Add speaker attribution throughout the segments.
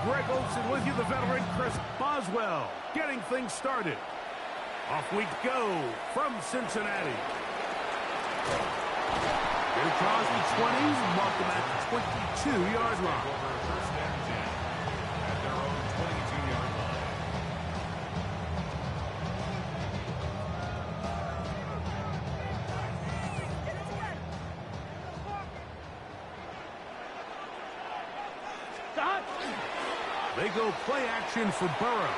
Speaker 1: Greg Olson with you, the veteran Chris Boswell, getting things started. Off we go from Cincinnati. Here draws the 20, mark them at the 22-yard line.
Speaker 2: First and 10 at their own 22-yard line.
Speaker 1: They go play action for Burrow.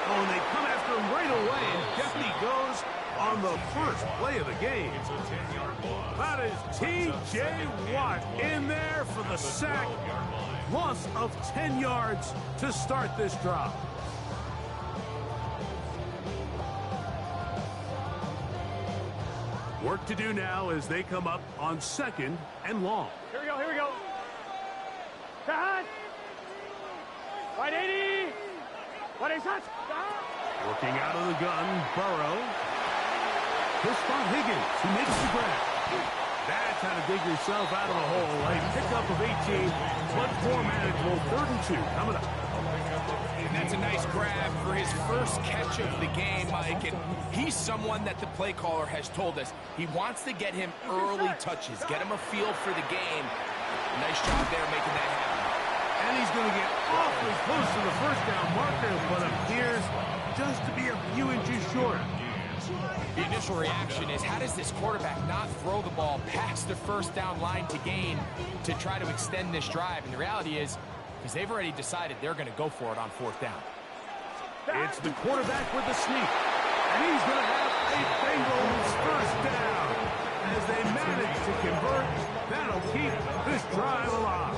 Speaker 1: Oh, and they come after him right away, and Katty goes on the first play of the game.
Speaker 2: It's a 10-yard loss.
Speaker 1: That is T.J. Watt in there for the sack. Loss of 10 yards to start this drive. Work to do now as they come up on 2nd and long.
Speaker 3: Here we go, here we go. Cut. Right 80. What is that?
Speaker 1: Working out of the gun, Burrow. He'll spot Higgins, who makes the grab. That's how to dig yourself out of the hole. A pickup of 18, but more manageable. 3rd and 2 coming up.
Speaker 4: And that's a nice grab for his first catch of the game, Mike. And he's someone that the play caller has told us he wants to get him early touches, get him a feel for the game. Nice job there making that happen.
Speaker 1: And he's going to get awfully close to the first down marker, but appears just to be a few inches short.
Speaker 4: The initial reaction is, how does this quarterback not throw the ball past the first down line to gain to try to extend this drive? And the reality is they've already decided they're going to go for it on 4th down.
Speaker 1: It's the quarterback with the sneak. And he's going to have a Bengals first down. As they manage to convert, that'll keep this drive alive.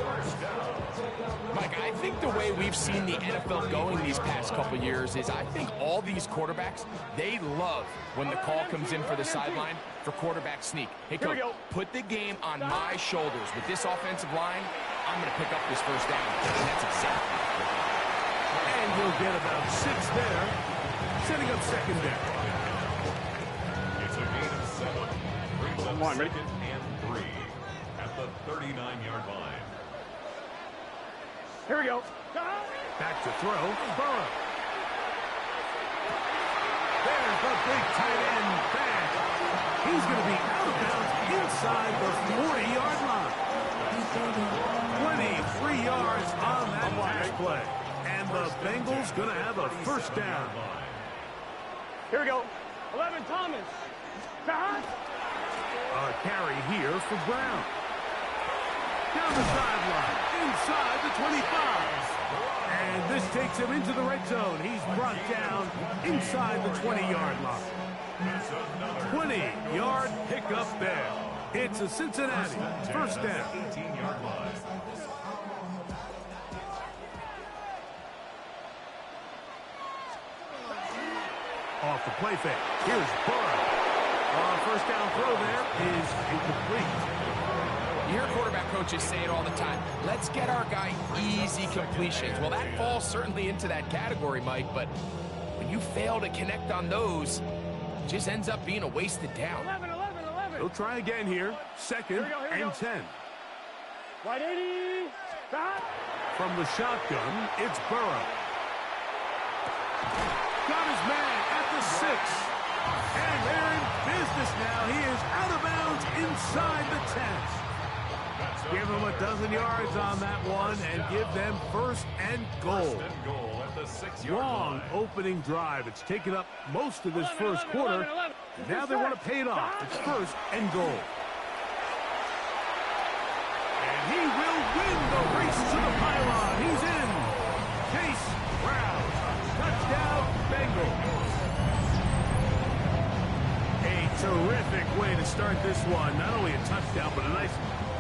Speaker 4: Mike, I think the way we've seen the NFL going these past couple years is I think all these quarterbacks, they love when the call comes in for the sideline for quarterback sneak. Hey, coach, put the game on my shoulders. With this offensive line, I'm going to pick up this first down. And that's exactly what they're doing.
Speaker 1: And he'll get about 6 there, setting up 2nd down.
Speaker 2: It's a gain of 7. Brings up 2nd and 3 at the 39-yard line.
Speaker 3: Here we go.
Speaker 1: Back to throw, Burrow. There's the big tight end back. He's going to be out of bounds inside the 40-yard line. 23 yards on that pass play. And the Bengals going to have a first down.
Speaker 3: Here we go. 11 Thomas.
Speaker 1: A carry here for Brown. Down the sideline, inside the 25. And this takes him into the red zone. He's brought down inside the 20-yard line. 20-yard pickup there. It's a Cincinnati first down.
Speaker 2: 18-yard line.
Speaker 1: Off the play fake. Here's Burrow. First down throw there is incomplete.
Speaker 4: You hear quarterback coaches say it all the time. Let's get our guy easy completions. Well, that falls certainly into that category, Mike, but when you fail to connect on those, it just ends up being a wasted down.
Speaker 3: 11.
Speaker 1: He'll try again here. 2nd and 10.
Speaker 3: Right 80.
Speaker 1: From the shotgun, it's Burrow. Got his man at the 6. And they're in business now. He is out of bounds inside the 10. Give them a dozen yards on that one and give them first and goal.
Speaker 2: First and goal at the 6-yard
Speaker 1: Long
Speaker 2: line.
Speaker 1: opening drive. It's taken up most of this first quarter. Now they want to pay it off. It's first and goal. And he will win the race to the pylon. He's in. Chase Brown. Touchdown, Bengals. A terrific way to start this one. Not only a touchdown, but a nice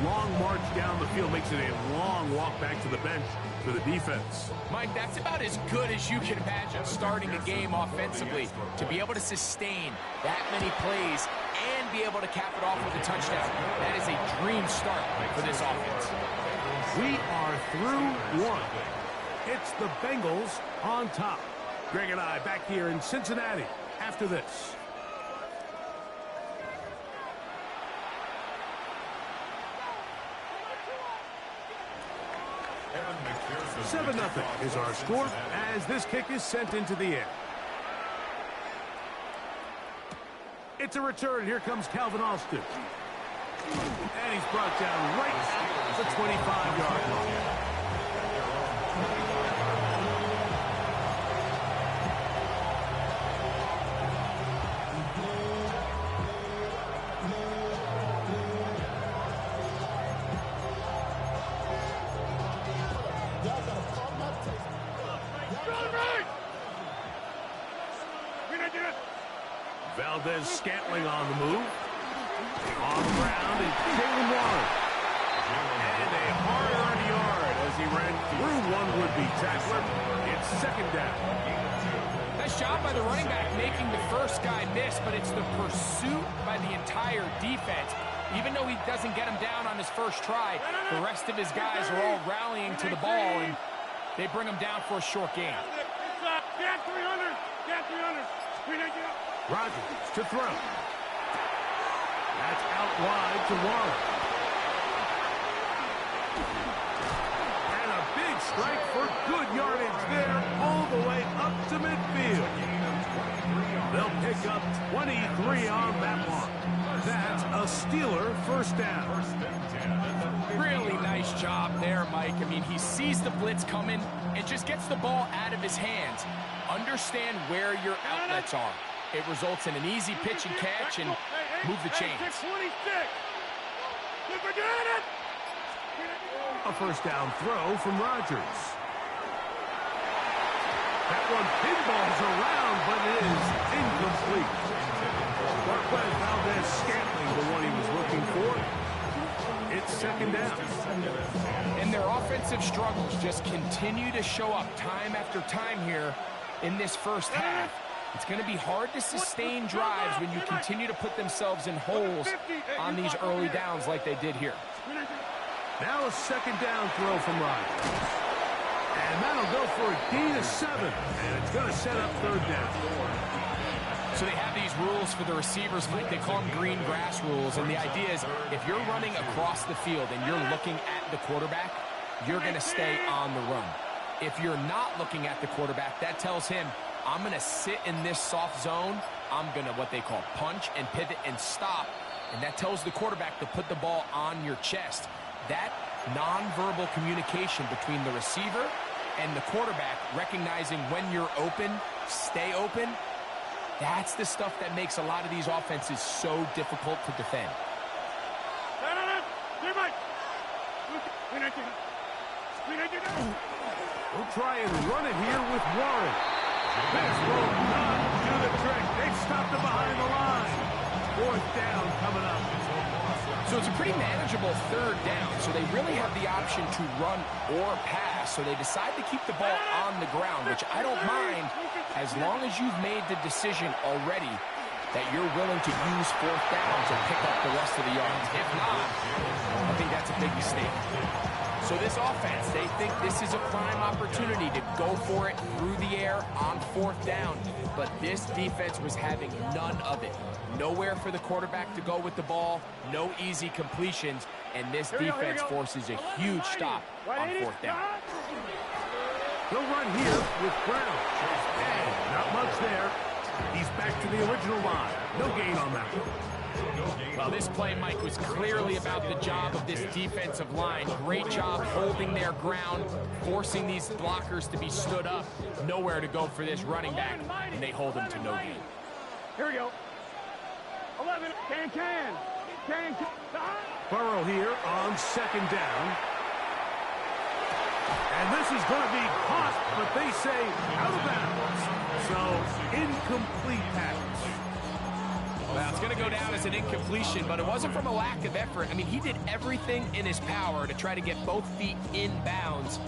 Speaker 1: long march down the field. Makes it a long walk back to the bench for the defense.
Speaker 4: Mike, that's about as good as you can imagine starting a game offensively. To be able to sustain that many plays and be able to cap it off with a touchdown, that is a dream start for this offense.
Speaker 1: We are through one. It's the Bengals on top. Greg and I back here in Cincinnati after this.
Speaker 2: Evan
Speaker 1: 7-0 is our score as this kick is sent into the air. It's a return. Here comes Calvin Austin. And he's brought down right at the 25-yard line. Valdez Scantling on the move. On the ground is Jalen Waller. And a hard-earned yard as he ran through one would-be tackler. It's second down.
Speaker 4: Nice job by the running back making the first guy miss, but it's the pursuit by the entire defense. Even though he doesn't get him down on his first try, the rest of his guys are all rallying to the ball, and they bring him down for a short gain.
Speaker 3: Get 300! Get 300!
Speaker 1: Rodgers to throw. That's out wide to Waller. And a big strike for good yardage there all the way up to midfield. They'll pick up 23 on that one. That's a Steeler first down.
Speaker 4: Really nice job there, Mike. I mean, he sees the blitz coming and just gets the ball out of his hands. Understand where your outlets are. It results in an easy pitch and catch and move the chains.
Speaker 1: A first down throw from Rodgers. That one pinballs around, but it is incomplete. Marquez Valdez Scantling, the one he was looking for. It's second down.
Speaker 4: And their offensive struggles just continue to show up time after time here in this first half. It's going to be hard to sustain drives when you continue to put themselves in holes on these early downs like they did here.
Speaker 1: Now a second down throw from Rodgers. And that'll go for a gain of 7. And it's going to set up third down.
Speaker 4: So they have these rules for the receivers, Mike. They call them green grass rules. And the idea is if you're running across the field and you're looking at the quarterback, you're going to stay on the run. If you're not looking at the quarterback, that tells him, I'm going to sit in this soft zone. I'm going to what they call punch and pivot and stop. And that tells the quarterback to put the ball on your chest. That nonverbal communication between the receiver and the quarterback, recognizing when you're open, stay open, that's the stuff that makes a lot of these offenses so difficult to defend.
Speaker 1: We'll try and run it here with Warren. This will not do the trick. They've stopped it behind the line. Fourth down coming up.
Speaker 4: So it's a pretty manageable third down. So they really have the option to run or pass. So they decide to keep the ball on the ground, which I don't mind as long as you've made the decision already that you're willing to use fourth down to pick up the rest of the yards. If not, I think that's a big mistake. So this offense, they think this is a prime opportunity to go for it through the air on fourth down. But this defense was having none of it. Nowhere for the quarterback to go with the ball, no easy completions, and this defense forces a huge stop on fourth down.
Speaker 1: They'll run here with Brown. And not much there. He's back to the original line. No gain on that one.
Speaker 4: Well, this play, Mike, was clearly about the job of this defensive line. Great job holding their ground, forcing these blockers to be stood up. Nowhere to go for this running back, and they hold him to no gain.
Speaker 3: Here we go. 11. Can.
Speaker 1: Burrow here on second down. And this is going to be caught, but they say out of bounds. So, incomplete pass.
Speaker 4: Well, it's going to go down as an incompletion, but it wasn't from a lack of effort. I mean, he did everything in his power to try to get both feet in bounds.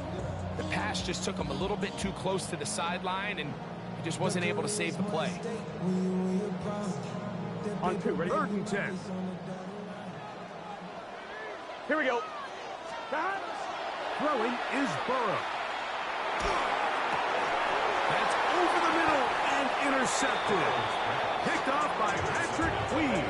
Speaker 4: The pass just took him a little bit too close to the sideline, and he just wasn't able to save the play.
Speaker 3: On 2, ready?
Speaker 1: 3rd and 10.
Speaker 3: Here we go.
Speaker 1: Throwing is Burrow. That's over the middle and intercepted. Picked off by Patrick Queen.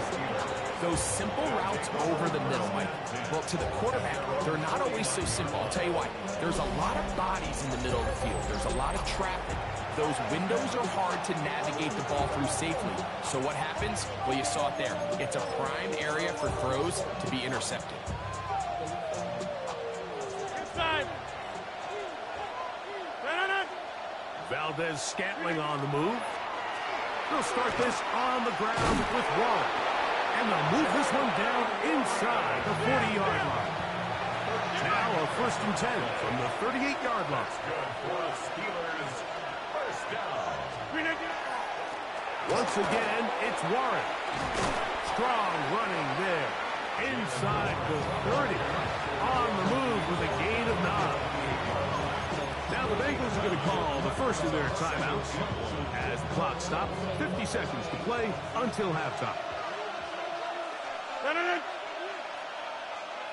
Speaker 4: Those simple routes over the middle, Mike. Well, to the quarterback, they're not always so simple. I'll tell you why. There's a lot of bodies in the middle of the field. There's a lot of traffic. Those windows are hard to navigate the ball through safely. So what happens? Well, you saw it there. It's a prime area for throws to be intercepted.
Speaker 3: Inside.
Speaker 1: Valdez-Scantling on the move. They'll start this on the ground with Waller. And they'll move this one down inside the 40-yard line. Now a 1st and 10 from the 38-yard line.
Speaker 2: Good for the Steelers. First down.
Speaker 1: Once again, it's Warren. Strong running there. Inside the 30. On the move with a gain of 9. Now the Bengals are going to call the first of their timeouts as the clock stops. 50 seconds to play until halftime.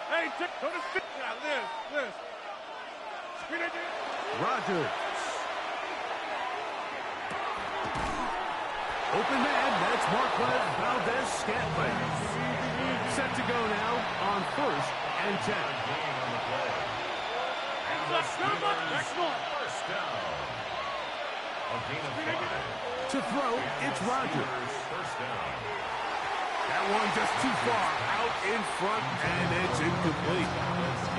Speaker 3: Hey, go to stick now. Liz.
Speaker 1: Rogers. Open man, that's Marquez Valdez-Scantling. Set to go now on 1st and 10.
Speaker 2: First down. A gain of 5.
Speaker 1: To throw, it's Rogers.
Speaker 2: First down.
Speaker 1: That one just too far out in front, and it's incomplete.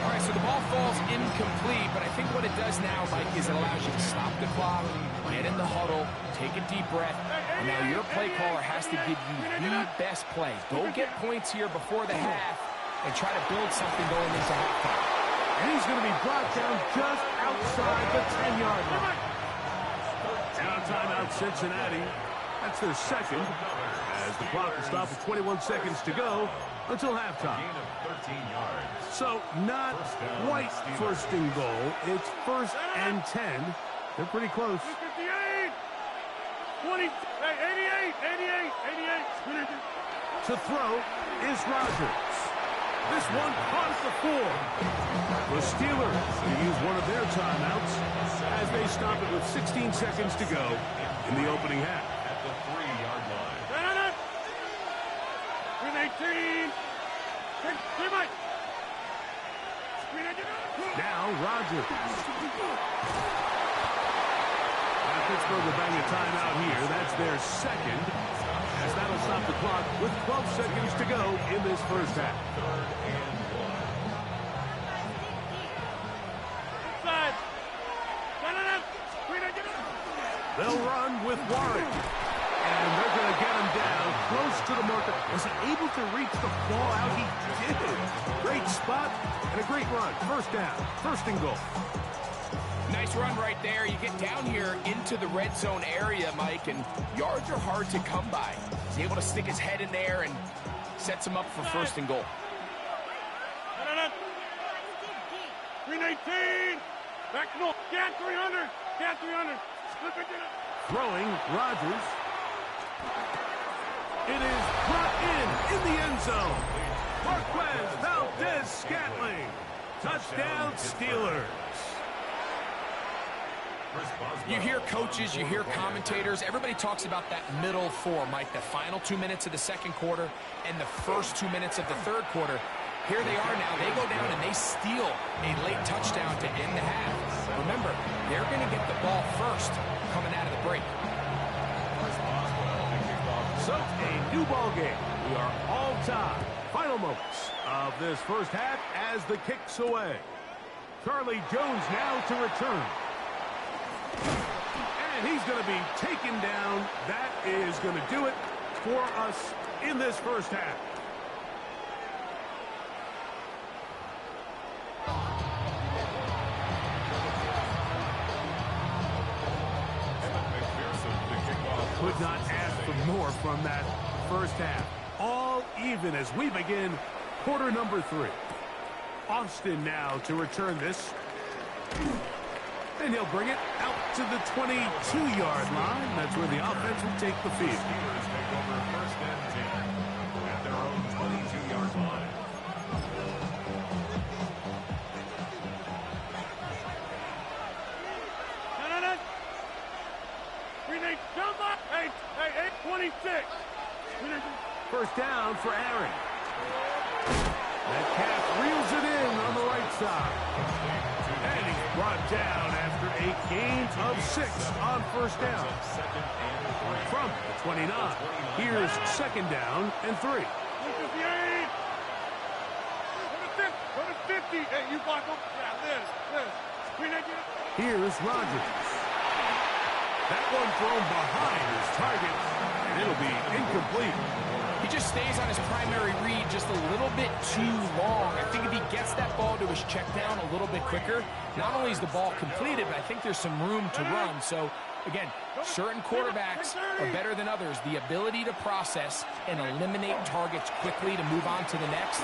Speaker 4: All right, so the ball falls incomplete, but I think what it does now, Mike, is it allows you to stop the clock, get in the huddle, take a deep breath, and now your play caller has to give you the best play. Go get points here before the half and try to build something going into halftime.
Speaker 1: And he's going to be brought down just outside the 10-yard line. Now timeout Cincinnati. That's their second. As the clock will stop with 21 seconds to go until halftime.
Speaker 2: Gain of 13 yards.
Speaker 1: So not quite 1st and goal. It's 1st and 10. They're pretty close.
Speaker 3: 58. 20. Hey, 88.
Speaker 1: To throw is Rogers. This one caught at the 4. The Steelers will use one of their timeouts as they stop it with 16 seconds to go in the opening half.
Speaker 2: At the 3-yard line.
Speaker 3: 18.
Speaker 1: Now Rogers. Now Pittsburgh will bang a timeout here. That's their second. As that'll stop the clock with 12 seconds to go in this first half.
Speaker 2: 3rd and
Speaker 3: 1.
Speaker 1: They'll run with Warren. And they're going to get him down close to the marker. Was he able to reach the ball out? He did. Great spot and a great run. First down. 1st and goal.
Speaker 4: Nice run right there. You get down here into the red zone area, Mike, and yards are hard to come by. He's able to stick his head in there and sets him up for 1st and goal.
Speaker 3: 319. Back no. Cat 300. Cat 300.
Speaker 1: Throwing Rogers. It is brought in the end zone. Marquez Valdez-Scantling. Touchdown Steelers.
Speaker 4: You hear coaches, you hear commentators, everybody talks about that middle 4, Mike, the final 2 minutes of the 2nd quarter and the first 2 minutes of the 3rd quarter. Here they are now. They go down and they steal a late touchdown to end the half. Remember, they're going to get the ball first coming out of the break.
Speaker 1: So, a new ball game. We are all tied. Final moments of this first half as the kick's away. Charlie Jones now to return. And he's going to be taken down. That is going to do it for us in this first half. Could not ask for more from that first half. All even as we begin quarter number 3. Austin now to return this. And he'll bring it out to the 22-yard line. That's where the offense will take the field.
Speaker 2: Steelers take over 1st and 10 at their own 22-yard line.
Speaker 3: We need somebody. Hey, 26.
Speaker 1: First down for Aaron. Metcalf reels it in on the right side. And he's brought down after a gain of 6 on first down. From the 29, here's second down and 3.
Speaker 3: Go to 50. Hey, you block him. Yeah, this.
Speaker 1: Here's Rodgers. That one thrown behind his target, and it'll be incomplete.
Speaker 4: He just stays on his primary read just a little bit too long. I think if he gets that ball to his check down a little bit quicker, not only is the ball completed, but I think there's some room to run. So, again, certain quarterbacks are better than others. The ability to process and eliminate targets quickly to move on to the next,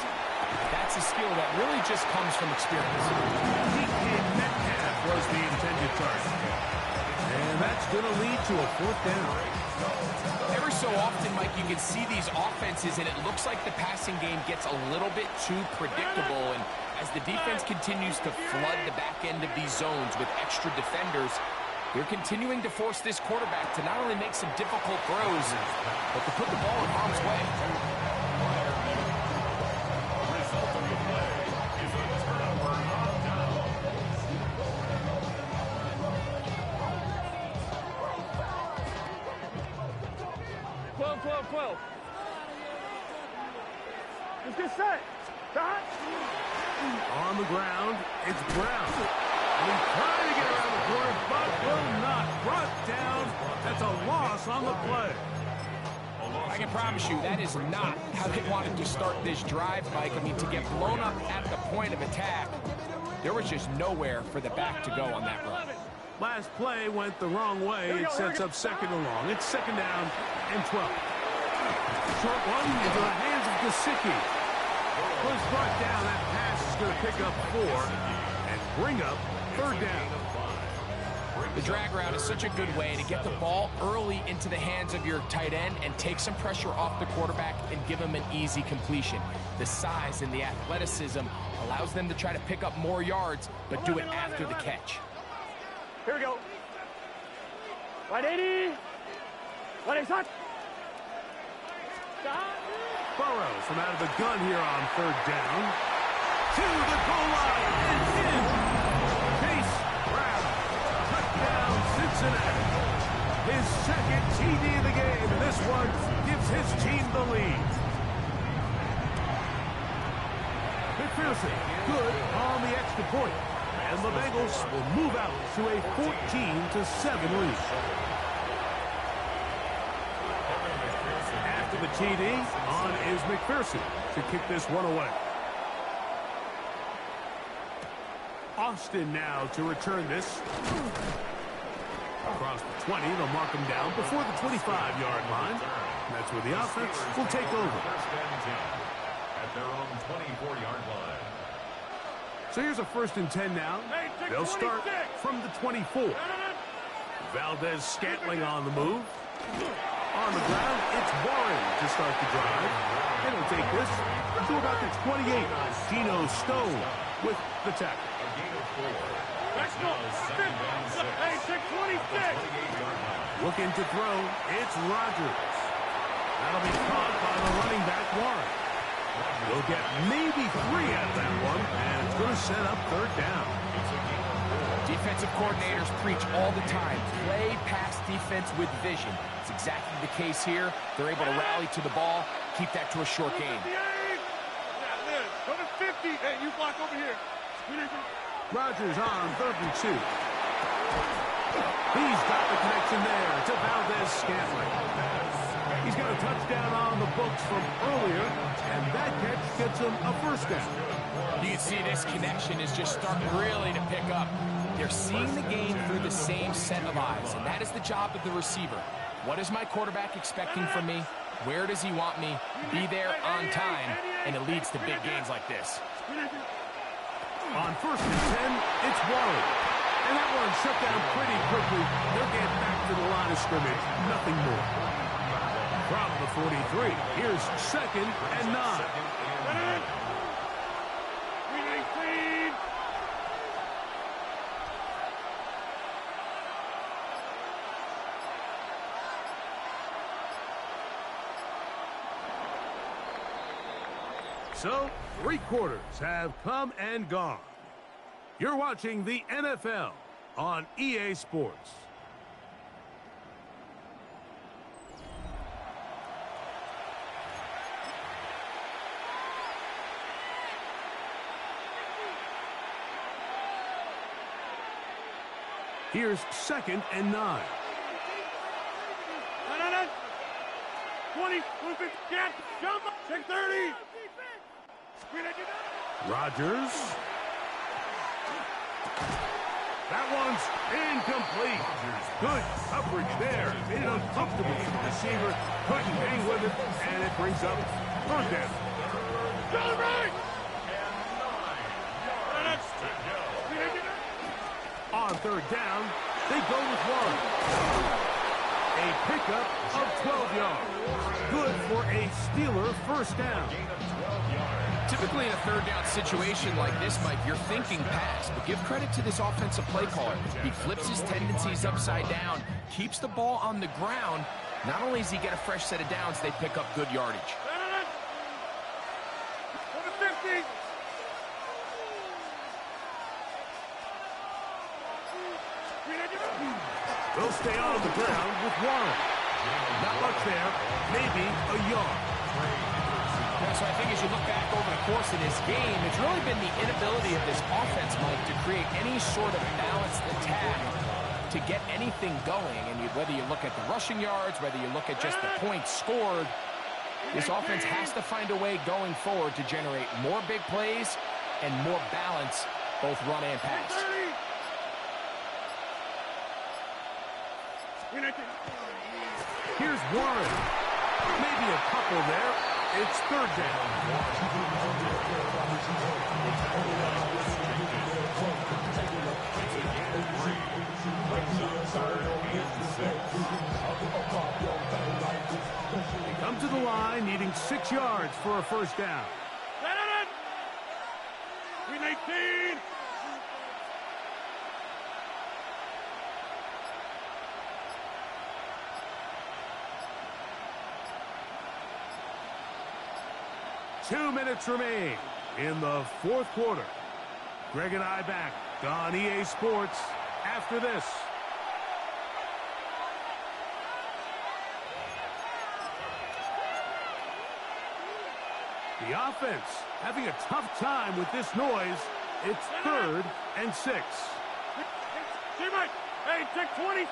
Speaker 4: that's a skill that really just comes from experience.
Speaker 1: Metcalf was the intended target. And that's going to lead to a 4th down.
Speaker 4: Every so often, Mike, you can see these offenses, and it looks like the passing game gets a little bit too predictable. And as the defense continues to flood the back end of these zones with extra defenders, they're continuing to force this quarterback to not only make some difficult throws, but to put the ball in harm's way.
Speaker 3: Let's get set.
Speaker 1: On the ground, it's Brown. And he's trying to get around the corner, but will not. Brought down. That's a loss on the play.
Speaker 4: I can promise you that is not how they wanted to start this drive, Mike. I mean, to get blown up at the point of attack, there was just nowhere for the back to go on that run.
Speaker 1: Last play went the wrong way. It sets up second and long. It's second down and 12. Short one into the hands of Gesicki. Was brought down. That pass is going to pick up 4 and bring up 3rd down.
Speaker 4: The drag route is such a good way to get the ball early into the hands of your tight end and take some pressure off the quarterback and give him an easy completion. The size and the athleticism allows them to try to pick up more yards, but do it after the catch.
Speaker 3: Here we go. Right 80. Right 80.
Speaker 1: Burrows from out of the gun here on 3rd down. To the goal line and in. Chase Brown. Touchdown Cincinnati. His second TD of the game. And this one gives his team the lead. McPherson good on the extra point. And the Bengals will move out to a 14-7 lead. After the TD, on is McPherson to kick this one away. Austin now to return this. Across the 20, they'll mark him down before the 25-yard line. That's where the offense will take over.
Speaker 2: At their own 24-yard line.
Speaker 1: So here's a 1st and 10 now. They'll start from the 24. Valdez-Scantling on the move. On the ground, it's Warren to start the drive. And he'll take this to about the 28. Geno Stone with the tackle.
Speaker 3: Let's go. Hey, 626.
Speaker 1: Looking to throw, it's Rodgers. That'll be caught by the running back, Warren. They'll get maybe 3 out of that one, and it's going to set up 3rd down.
Speaker 4: Defensive coordinators preach all the time, play pass defense with vision. It's exactly the case here. They're able to rally to the ball, keep that to a short game.
Speaker 3: Go to 50. Hey, you block over here.
Speaker 1: Rodgers on 3rd and 2. He's got the connection there to Valdez-Scantling. He's got a touchdown on the books from earlier, and that catch gets him a 1st down.
Speaker 4: You can see this connection is just starting really to pick up. They're seeing the game through the same set of eyes, and that is the job of the receiver. What is my quarterback expecting from me? Where does he want me? Be there on time, and it leads to big gains like this.
Speaker 1: On 1st and 10, it's Warren. And that one shut down pretty quickly. They'll get back to the line of scrimmage. Nothing more. From the 43, here's 2nd and 9. So, 3 quarters have come and gone. You're watching the NFL on EA Sports. Here's 2nd and 9.
Speaker 3: 20, 50, get, jump, check 30.
Speaker 1: Rodgers. That one's incomplete. Good coverage there. Made it uncomfortable for the receiver. Couldn't hang with it, and it brings up 3rd down.
Speaker 3: Go right.
Speaker 1: On 3rd down, they go with 1. A pickup of 12 yards. Good for a Steeler 1st down.
Speaker 4: Typically in a 3rd down situation like this, Mike, you're thinking pass, but give credit to this offensive play caller. He flips his tendencies upside down, keeps the ball on the ground. Not only does he get a fresh set of downs, they pick up good yardage.
Speaker 1: They'll stay on the ground with 1. Not much there, maybe a yard.
Speaker 4: Yeah, so I think as you look back over the course of this game, it's really been the inability of this offense, Mike, to create any sort of balanced attack to get anything going. And whether you look at the rushing yards, whether you look at just the points scored, this offense has to find a way going forward to generate more big plays and more balance, both run and pass.
Speaker 1: Here's Warren. Maybe a couple there. It's 3rd down. They come to the line, needing 6 yards for a 1st down.
Speaker 3: 18.
Speaker 1: 2 minutes remain in the 4th quarter. Greg and I back on EA Sports after this. The offense having a tough time with this noise. It's 3rd and 6.
Speaker 3: Hey, check 26.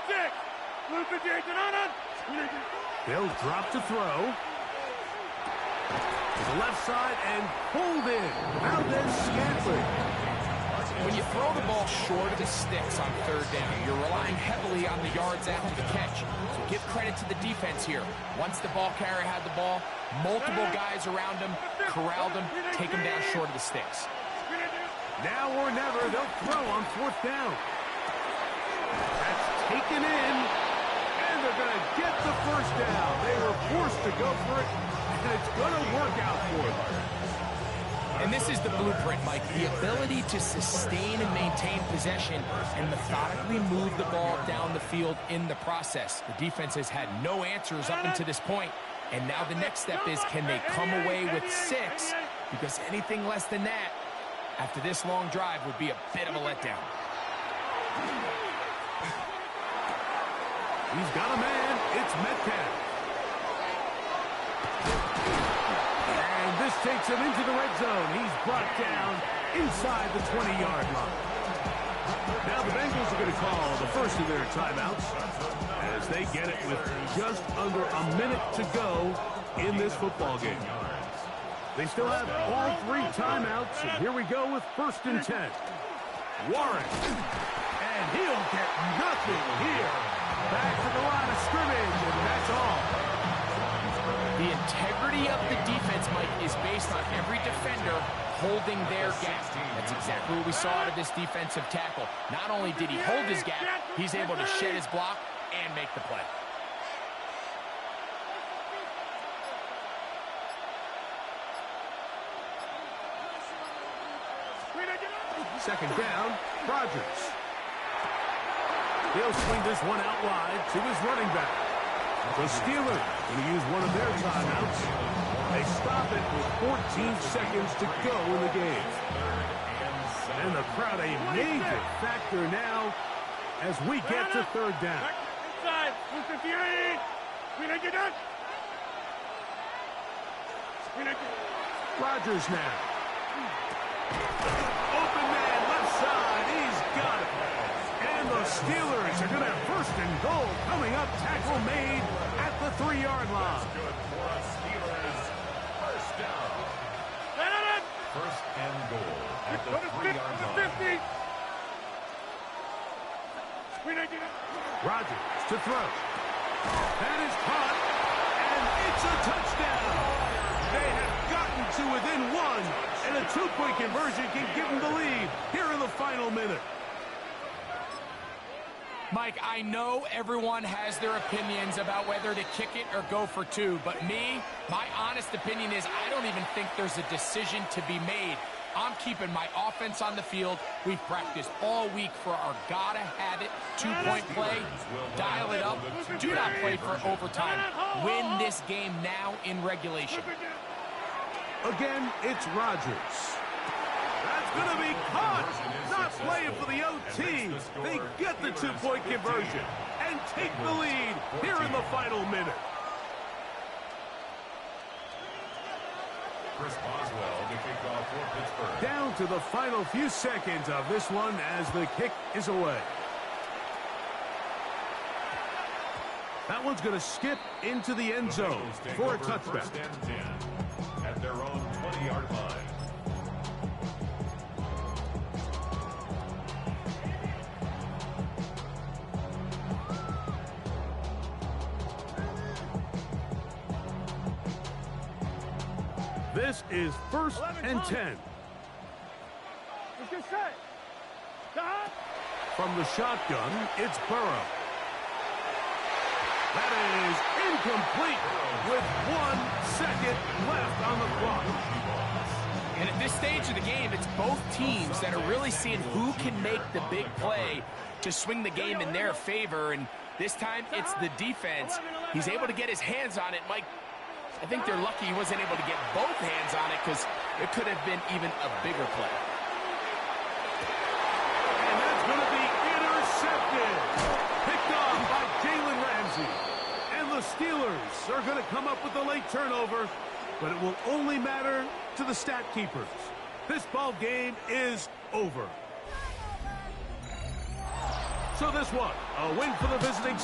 Speaker 1: They'll drop to throw. To the left side and pulled in. Valdez-Scantling.
Speaker 4: When you throw the ball short of the sticks on 3rd down, you're relying heavily on the yards after the catch. So give credit to the defense here. Once the ball carrier had the ball, multiple guys around him, corralled him, take him down short of the sticks.
Speaker 1: Now or never, they'll throw on 4th down. That's taken in, and they're going to get the 1st down. They were forced to go for it, and it's going to work out for them.
Speaker 4: And this is the blueprint, Mike. The ability to sustain and maintain possession and methodically move the ball down the field in the process. The defense has had no answers up until this point, and now the next step is, can they come away with 6? Because anything less than that, after this long drive, would be a bit of a letdown.
Speaker 1: He's got a man. It's Metcalf. And this takes him into the red zone. He's brought down inside the 20-yard line. Now the Bengals are going to call the first of their timeouts as they get it with just under a minute to go in this football game. They still have all 3 timeouts, and here we go with 1st and 10. Warren, and he'll get nothing here. Back to the line of scrimmage, and that's all.
Speaker 4: The integrity of the defense, Mike, is based on every defender holding their gap. That's exactly what we saw out of this defensive tackle. Not only did he hold his gap, he's able to shed his block and make the play.
Speaker 1: 2nd down, Rodgers. He'll swing this one out wide to his running back. The Steelers going to use one of their timeouts. They stop it with 14 seconds to go in the game. And the crowd a major factor now as we get to third down.
Speaker 3: Inside, 58. We didn't get done.
Speaker 1: Rodgers now. Open man, left side. He's got it. And the Steelers are going to have first and goal coming up. Tackle made at the 3-yard line.
Speaker 2: Good for us, Steelers. First down. First and goal at the 3-yard line.
Speaker 3: 50.
Speaker 1: Rodgers to throw. That is caught, and it's a touchdown. They have gotten to within one, and a 2-point conversion can give them the lead here in the final minute.
Speaker 4: Mike, I know everyone has their opinions about whether to kick it or go for two, but my honest opinion is I don't even think there's a decision to be made. I'm keeping my offense on the field. We've practiced all week for our gotta-have-it 2-point play. Dial it up. Do not play for overtime. Win this game now in regulation.
Speaker 1: Again, it's Rodgers. That's going to be caught. Not playing for the OT. They get the 2-point conversion and take the lead here in the final minute.
Speaker 2: Chris Boswell to kick off for Pittsburgh.
Speaker 1: Down to the final few seconds of this one as the kick is away. That one's going to skip into the end zone for a touchback.
Speaker 2: First and 10 at their own 20-yard line.
Speaker 1: This is first and 10.
Speaker 3: Let's get set.
Speaker 1: From the shotgun, it's Burrow. That is incomplete with 1 second left on the clock.
Speaker 4: And at this stage of the game, it's both teams that are really seeing who can make the big play to swing the game in their favor. And this time, it's the defense. He's able to get his hands on it. Mike, I think they're lucky he wasn't able to get both hands on it because it could have been even a bigger play.
Speaker 1: And that's going to be intercepted. Picked off by Jalen Ramsey. And the Steelers are going to come up with a late turnover, but it will only matter to the stat keepers. This ball game is over. So this one, a win for the visiting